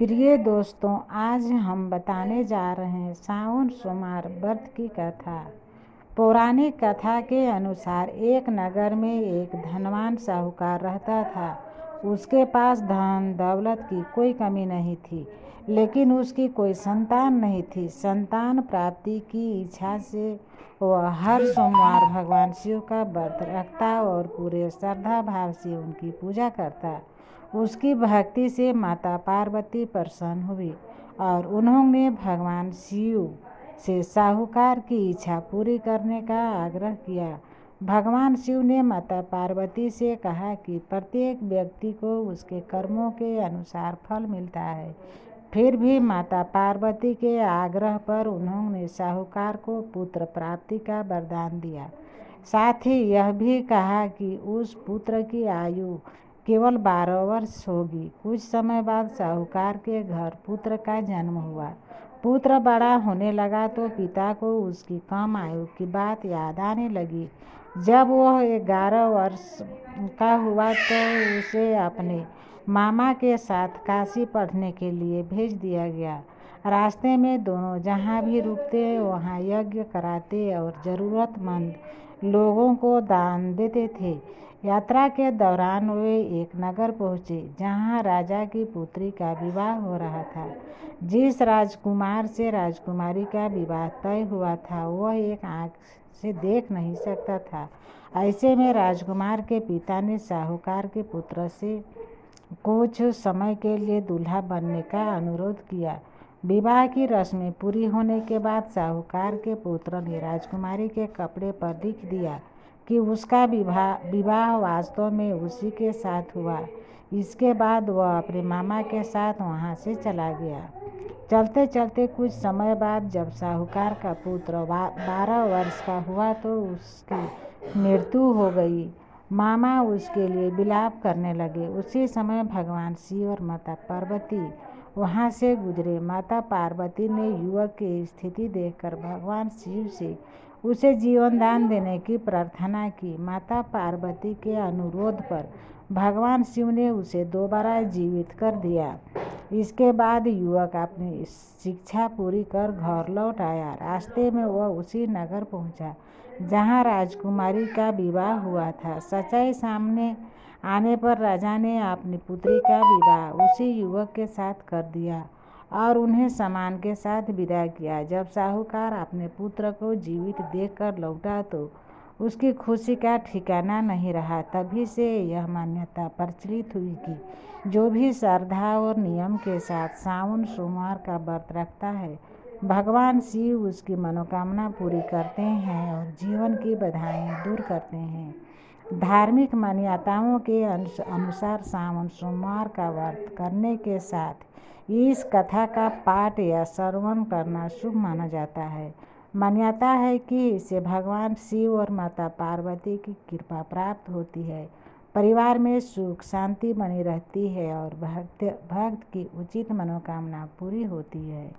प्रिय दोस्तों, आज हम बताने जा रहे हैं सावन सोमवार व्रत की कथा। पौराणिक कथा के अनुसार एक नगर में एक धनवान साहूकार रहता था। उसके पास धन दौलत की कोई कमी नहीं थी, लेकिन उसकी कोई संतान नहीं थी। संतान प्राप्ति की इच्छा से वह हर सोमवार भगवान शिव का व्रत रखता और पूरे श्रद्धा भाव से उनकी पूजा करता। उसकी भक्ति से माता पार्वती प्रसन्न हुई और उन्होंने भगवान शिव से साहूकार की इच्छा पूरी करने का आग्रह किया। भगवान शिव ने माता पार्वती से कहा कि प्रत्येक व्यक्ति को उसके कर्मों के अनुसार फल मिलता है। फिर भी माता पार्वती के आग्रह पर उन्होंने साहूकार को पुत्र प्राप्ति का वरदान दिया। साथ ही यह भी कहा कि उस पुत्र की आयु केवल 12 वर्ष होगी। कुछ समय बाद साहूकार के घर पुत्र का जन्म हुआ। पुत्र बड़ा होने लगा तो पिता को उसकी कम आयु की बात याद आने लगी। जब वह 11 वर्ष का हुआ तो उसे अपने मामा के साथ काशी पढ़ने के लिए भेज दिया गया। रास्ते में दोनों जहाँ भी रुकते वहाँ यज्ञ कराते और ज़रूरतमंद लोगों को दान देते थे। यात्रा के दौरान वे एक नगर पहुँचे जहाँ राजा की पुत्री का विवाह हो रहा था। जिस राजकुमार से राजकुमारी का विवाह तय हुआ था वह एक आँख से देख नहीं सकता था। ऐसे में राजकुमार के पिता ने साहूकार के पुत्र से कुछ समय के लिए दूल्हा बनने का अनुरोध किया। विवाह की रस्में पूरी होने के बाद साहूकार के पुत्र ने राजकुमारी के कपड़े पर लिख दिया कि उसका विवाह वास्तव में उसी के साथ हुआ। इसके बाद वह अपने मामा के साथ वहाँ से चला गया। चलते चलते कुछ समय बाद जब साहूकार का पुत्र 12 वर्ष का हुआ तो उसकी मृत्यु हो गई। मामा उसके लिए विलाप करने लगे। उसी समय भगवान शिव और माता पार्वती वहाँ से गुजरे। माता पार्वती ने युवक की स्थिति देखकर भगवान शिव से उसे जीवन दान देने की प्रार्थना की। माता पार्वती के अनुरोध पर भगवान शिव ने उसे दोबारा जीवित कर दिया। इसके बाद युवक अपनी शिक्षा पूरी कर घर लौट आया। रास्ते में वह उसी नगर पहुंचा जहां राजकुमारी का विवाह हुआ था। सच्चाई सामने आने पर राजा ने अपनी पुत्री का विवाह उसी युवक के साथ कर दिया और उन्हें सम्मान के साथ विदा किया। जब साहूकार अपने पुत्र को जीवित देखकर लौटा तो उसकी खुशी का ठिकाना नहीं रहा। तभी से यह मान्यता प्रचलित हुई कि जो भी श्रद्धा और नियम के साथ सावन सोमवार का व्रत रखता है, भगवान शिव उसकी मनोकामना पूरी करते हैं और जीवन की बाधाएं दूर करते हैं। धार्मिक मान्यताओं के अनुसार सावन सोमवार का व्रत करने के साथ इस कथा का पाठ या श्रवण करना शुभ माना जाता है। मान्यता है कि इससे भगवान शिव और माता पार्वती की कृपा प्राप्त होती है, परिवार में सुख शांति बनी रहती है और भक्त की उचित मनोकामना पूरी होती है।